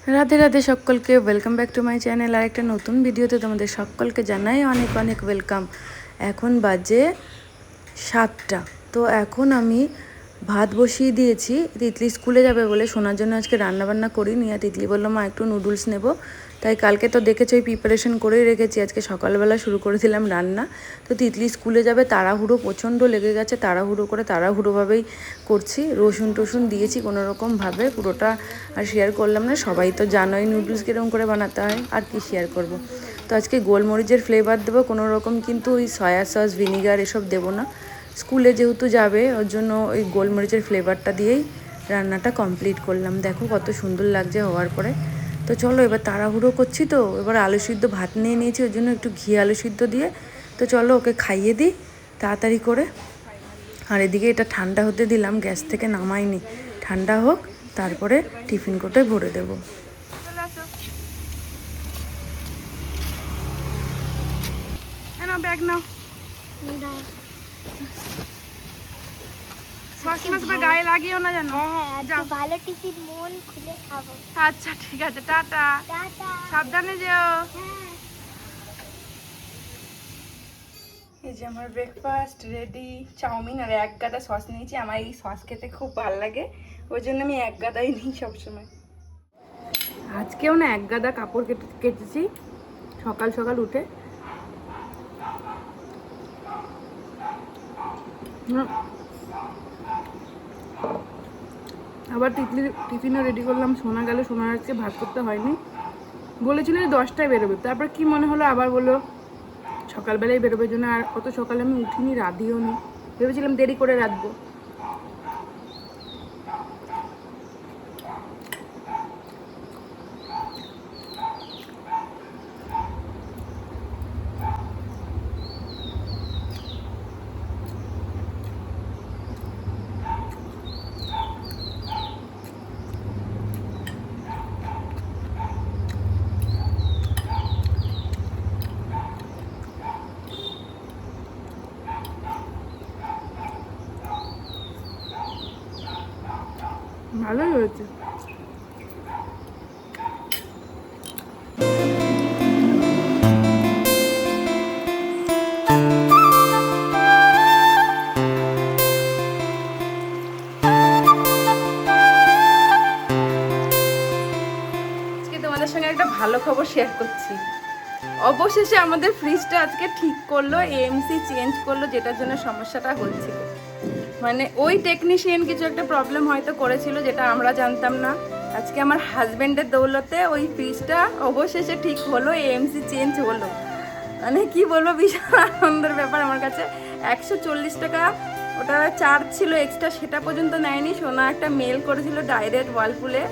রাধে রাধে সকলকে, welcome back to my channel. আর একটা নতুন ভিডিওতে তোমাদের সকলকে জানাই অনেক অনেক ওয়েলকাম। এখন বাজে 7টা। তো এখন আমি ভাত বসিয়ে দিয়েছি। তিতলি স্কুলে যাবে বলে সোনার জন্য আজকে রান্নাবান্না করিনি। আর তিতলি বললো মা একটু নুডলস নেব, তাই কালকে তো দেখেছো ওই প্রিপারেশন করেই রেখেছি। আজকে সকালবেলা শুরু করে দিলাম রান্না। তো তিতলি স্কুলে যাবে, তাড়াহুড়ো প্রচণ্ড লেগে গেছে, তাড়াহুড়ো করে তাড়াহুড়োভাবেই করছি। রসুন টসুন দিয়েছি কোনোরকমভাবে, পুরোটা আর শেয়ার করলাম না। সবাই তো জানোই নুডলস কীরকম করে বানাতে হয়, আর কি শেয়ার করব। তো আজকে গোলমরিচের ফ্লেভার দেবো কোনো রকম, কিন্তু ওই সয়া সস ভিনিগার এসব দেবো না। স্কুলে যেহেতু যাবে ওর জন্য ওই গোলমরিচের ফ্লেভারটা দিয়েই রান্নাটা কমপ্লিট করলাম। দেখো কত সুন্দর লাগছে হওয়ার পরে। তো চলো, এবার তাড়াহুড়ো করছি, তো এবার আলু সিদ্ধ ভাত নিয়ে নিয়েছি, ওই জন্য একটু ঘি আলু সিদ্ধ দিয়ে। তো চলো ওকে খাইয়ে দিই তাড়াতাড়ি করে। আর এদিকে এটা ঠান্ডা হতে দিলাম, গ্যাস থেকে নামাইনি, ঠান্ডা হোক তারপরে টিফিন কোটে ভরে দেবো। ব্যাগ নাও, গায়ে লাগিও না জানো। ভালো টিফিন মন খুলে খাবো। আচ্ছা ঠিক আছে, টাটা, সাবধানে যেও। এই যে আমার ব্রেকফাস্ট রেডি। চাউমিন আর এক গাদা সস নিয়েছি, আমার এই সস খেতে খুব ভালো লাগে, ওই জন্য আমি এক গাদাই নিই সবসময়। আজকেও না এক গাদা কাপড় কেটেছি সকাল সকাল উঠে। আবার টিফিনও রেডি করলাম। সোনা গেল, সোনার আজকে ভাত করতে হয়নি, বলেছিল যে 10টায় বেরোবে। তারপর কি মনে হলো আবার বললো সকালবেলায় বেরোবে জন্য। আর অত সকালে আমি উঠিনি, রাঁধিও নি, ভেবেছিলাম দেরি করে রাঁধবো। ভালোই হয়েছে। তোমাদের সঙ্গে একটা ভালো খবর শেয়ার করছি। অবশেষে আমাদের ফ্রিজটা আজকে ঠিক করলো, এএমসি চেঞ্জ করলো, যেটার জন্য সমস্যাটা হচ্ছিল। মানে ওই টেকনিশিয়ান কিছু একটা প্রবলেম হয়তো করেছিল, যেটা আমরা জানতাম না। আজকে আমার হাজব্যান্ডের দৌলতে ওই ফ্রিজটা অবশেষে ঠিক হলো, এএমসি চেঞ্জ হলো। মানে কি বলবো, বিশাল আনন্দের ব্যাপার আমার কাছে। 140 টাকা ওটা চার্জ ছিল এক্সট্রা, সেটা পর্যন্ত নেয়নি। সোনা একটা মেল করেছিল ডাইরেক্ট ওয়ালপুলে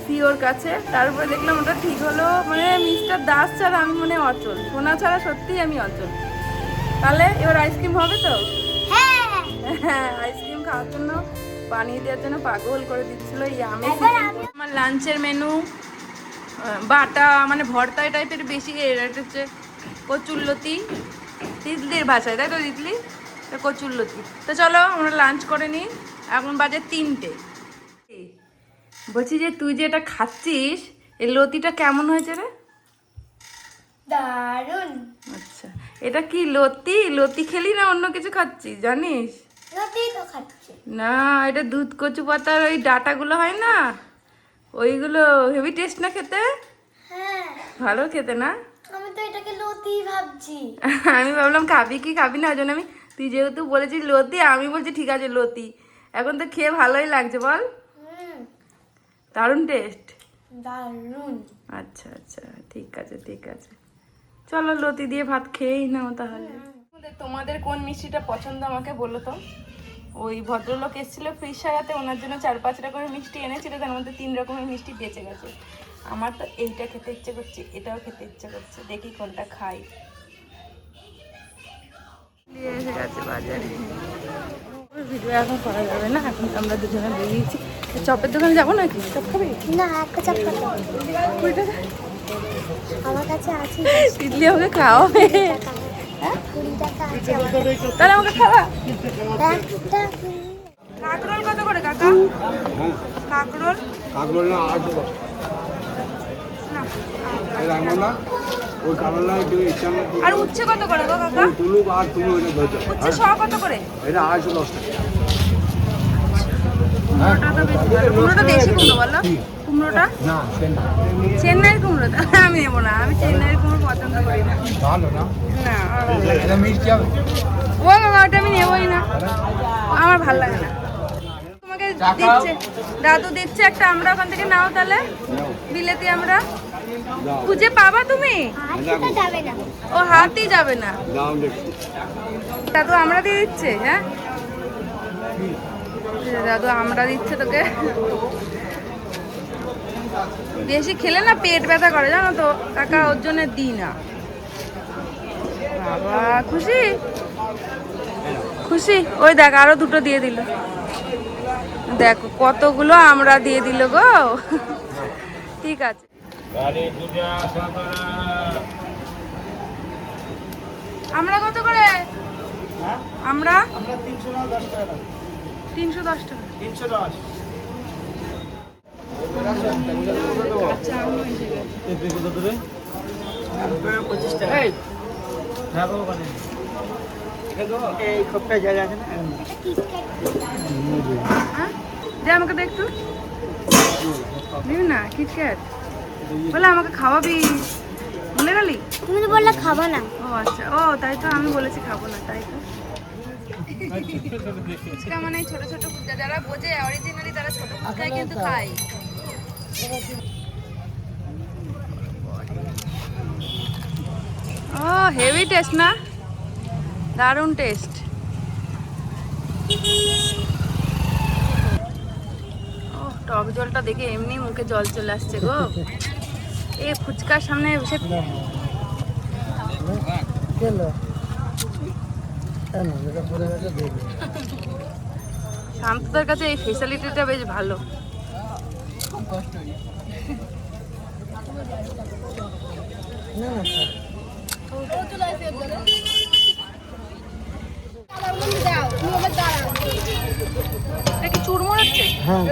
সিওর কাছে, তারপরে দেখলাম ওটা ঠিক হলো। মানে মিস্টার দাস ছাড়া আমি মনে অচল, সোনা ছাড়া সত্যিই আমি অচল। তাহলে এবার আইসক্রিম হবে তো? হ্যাঁ, আইসক্রিম খাওয়ার জন্য, বানিয়ে দেওয়ার জন্য পাগল করে দিচ্ছিল। আমার লাঞ্চের মেনু বাটা, মানে ভর্তা টাইপের বেশি। এটা হচ্ছে কচুরলতি, তিতলির ভাষায়, তাই তো তিতলি? কচুরলতি। তো চলো আমরা লাঞ্চ করে নিই, এখন বাজে 3টে। বলছি যে তুই যে এটা খাচ্ছিস, এই লতিটা কেমন হয়েছে রে? দারুন। আচ্ছা, এটা কি লতি? লতি খেলি না অন্য কিছু খাচ্ছিস জানিস? লতি তো খাচ্ছি না, এটা দুধ কচু পাতার ওই ডাটাগুলো হয় না, ওইগুলো। হেভি টেস্ট না খেতে? হ্যাঁ, ভালো খেতে না? আমি তো এটাকে লতি ভাবছি। আমি ভাবলাম খাবি কি খাবি না, ওই জন্য আমি, তুই যেহেতু বলেছিস লতি, আমি বলছি ঠিক আছে লতি। এখন তো খেয়ে ভালোই লাগছে, বল? দারুণ টেস্ট। দারুন। আচ্ছা আচ্ছা, ঠিক আছে ঠিক আছে, চলো লতি দিয়ে ভাত খেয়েই নাও তাহলে। তোমাদের কোন মিষ্টিটা পছন্দ আমাকে বলো তো। ওই ভদ্রলোক এসেছিল ফ্রিজ সারাতে, ওনার জন্য 4-5 রকমের মিষ্টি এনেছিল, তার মধ্যে 3 রকমের মিষ্টি বেঁচে গেছে। আমার তো এইটা খেতে ইচ্ছে করছে, এটাও খেতে ইচ্ছে করছে, দেখি কোনটা খাই। এসে গেছে বাজারে। ভিডিও এখন করা যাবে না, এখন আমরা দুজনে বেরিয়েছি। চপের দোকানে যাবো নাকি? চপ খাবি? না, একটা চপ খাবো। 20 টাকা আমার কাছে আছে। ইডলি আমাকে খাওয়াবে? 20 টাকা আছে। তাহলে আমাকে খাওয়া। একটা কাঁকরোল কত করে কাকা? কাঁকরোল কাঁকরোল না 8 টাকা। এই রান্না ওই কালার তুমি ইচ্ছা না আর উচ্ছে কত করে গো কাকা? তুলু আর তুমি ওইটা ধরছো উচ্ছে শ কত করে? এটা 210 টাকা। কুমড়োটা তো বেশ ভালো। কুমড়োটা দেশি কুমড়ো বলো? কুমড়োটা না সেটা চেন্নাইয়ের কুমড়ো তো আমি নেবো না, আমি চেন্নাইয়ের কুমড়ো পছন্দ করি না। ভালো না না এটা মিষ্টি হবে। ও বাবা ওটা আমি নেবই না, আমার ভালো লাগে না। তোমাকে দিচ্ছে, দাদু দিচ্ছে একটা, আমরা ওখান থেকে নাও তাহলে বিলেতি আমরা খুঁজে পাবা তুমি? হাতটা যাবে না। ও হাতই যাবে না, দাম দেখছি দাদু আমরা দিয়ে দিচ্ছে। হ্যাঁ দাদু আমরা দিচ্ছে তোকে। বেশি খেলে না পেট ব্যথা করে জানো তো কাকা, ওর জন্য দিই না। বাবা খুশি খুশি, ওই দেখ আরো দুটো দিয়ে দিল, দেখো কতগুলো আমরা দিয়ে দিল গো। ঠিক আছে আমরা কত করে? আমরা 310 টাকা। আচ্ছা আমি এসে গেছি। হ্যাঁ? দে আমাকে দে একটু, দিবি না কিটক্যাট? বলে আমাকে খাওয়াবি, ভুলে গেলি? তুমি তো বললে খাবো না। ও আচ্ছা, ও তাই তো, আমি বলেছি খাবো না তাই তো। ফুচকা মানে ছোট ছোট ফুচকা, যারা বোঝে অরিজিনালি তারা ছোট ফুচকাই কিন্তু খায়। ও হেভি টেস্ট না, দারুণ টেস্ট। ও টক জলটা দেখে এমনি মুখে জল চলে আসছে গো। এই ফুচকার সামনে বসে শান্তদের কাছে এই ফেসিলিটিটা বেশ ভালো। এটা কি চুরমুর হচ্ছে? হ্যাঁ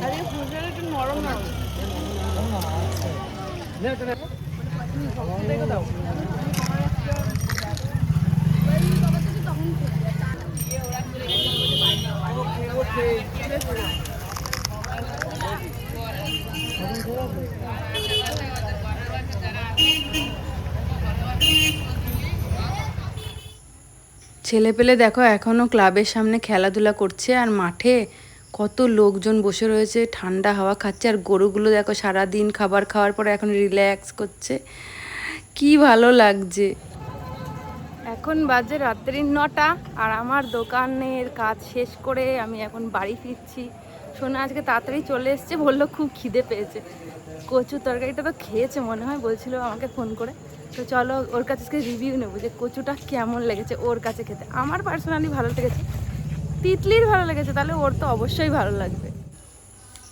আরে ফুচকাটা একটু নরম নরম। ছেলে পেলে দেখো এখনো ক্লাবের সামনে খেলাধুলা করছে, আর মাঠে কত লোকজন বসে রয়েছে, ঠান্ডা হাওয়া খাচ্ছে। আর গরুগুলো দেখো সারাদিন খাবার খাওয়ার পরে এখন রিল্যাক্স করছে, কি ভালো লাগছে। এখন বাজে রাত্রি 9টা, আর আমার দোকানের কাজ শেষ করে আমি এখন বাড়ি ফিরছি। সোনা আজকে তাড়াতাড়ি চলে এসছে, বললো খুব খিদে পেয়েছে। কচু তরকারিটা তো খেয়েছে মনে হয়, বলছিল আমাকে ফোন করে। তো চলো ওর কাছে আজকে রিভিউ নেবো যে কচুটা কেমন লেগেছে ওর কাছে খেতে। আমার পার্সোনালি ভালো লেগেছে, তিতলির ভালো লেগেছে, তাহলে ওর তো অবশ্যই ভালো লাগবে।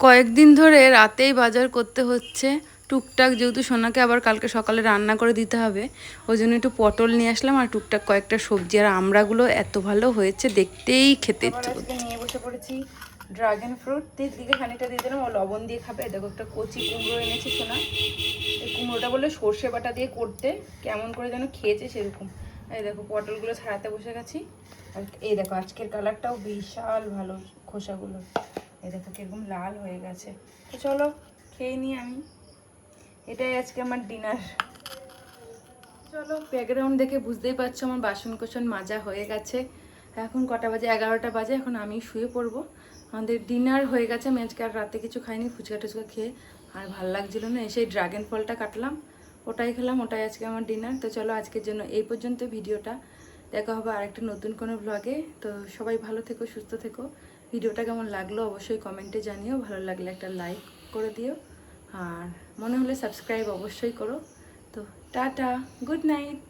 কয়েকদিন ধরে রাতেই বাজার করতে হচ্ছে টুকটাক, যেহেতু সোনাকে আবার কালকে সকালে রান্না করে দিতে হবে, ওই জন্য একটু পটল নিয়ে আসলাম আর টুকটাক কয়েকটা সবজি। আর আমড়াগুলো এত ভালো হয়েছে, দেখতেই খেতে ইচ্ছে করছে। নিয়ে বসে পড়েছি ড্রাগন ফ্রুট, দিকে খানিকটা দিয়ে দিলাম, ও লবণ দিয়ে খাবে। দেখো একটা কচি কুমড়ো এনেছি সোনা, এই কুমড়োটা বলে সর্ষে বাটা দিয়ে করতে, কেমন করে যেন খেয়েছে সেরকম। এই দেখো পটলগুলো ছাড়াতে বসে গেছি। আর এই দেখো আজকের কালারটাও বিশাল ভালো, খোসাগুলো এই দেখো কিরকম লাল হয়ে গেছে। তো চলো খেয়ে নিই আমি, এটাই আজকে আমার ডিনার। চলো ব্যাকগ্রাউন্ড দেখে বুঝতেই পারছো আমার বাসন কোসন মাজা হয়ে গেছে। এখন কটা বাজে? 11টা বাজে। এখন আমি শুয়ে পড়বো। আমাদের ডিনার হয়ে গেছে, আমি আজকে আর রাতে কিছু খাইনি, ফুচকা টুচকা খেয়ে আর ভালো লাগছিলো না, এসে ড্রাগন ফলটা কাটলাম, ওটাই খেলাম, ওটাই আজকে আমার ডিনার। তো চলো আজকের জন্য এই পর্যন্ত ভিডিওটা, দেখা হবে আরেকটা নতুন কোনো ব্লগে। তো সবাই ভালো থেকো, সুস্থ থেকো। ভিডিওটা কেমন লাগলো অবশ্যই কমেন্টে জানিও, ভালো লাগলে একটা লাইক করে দিও, আর মনে হলে সাবস্ক্রাইব অবশ্যই করো। তো টাটা, গুড নাইট।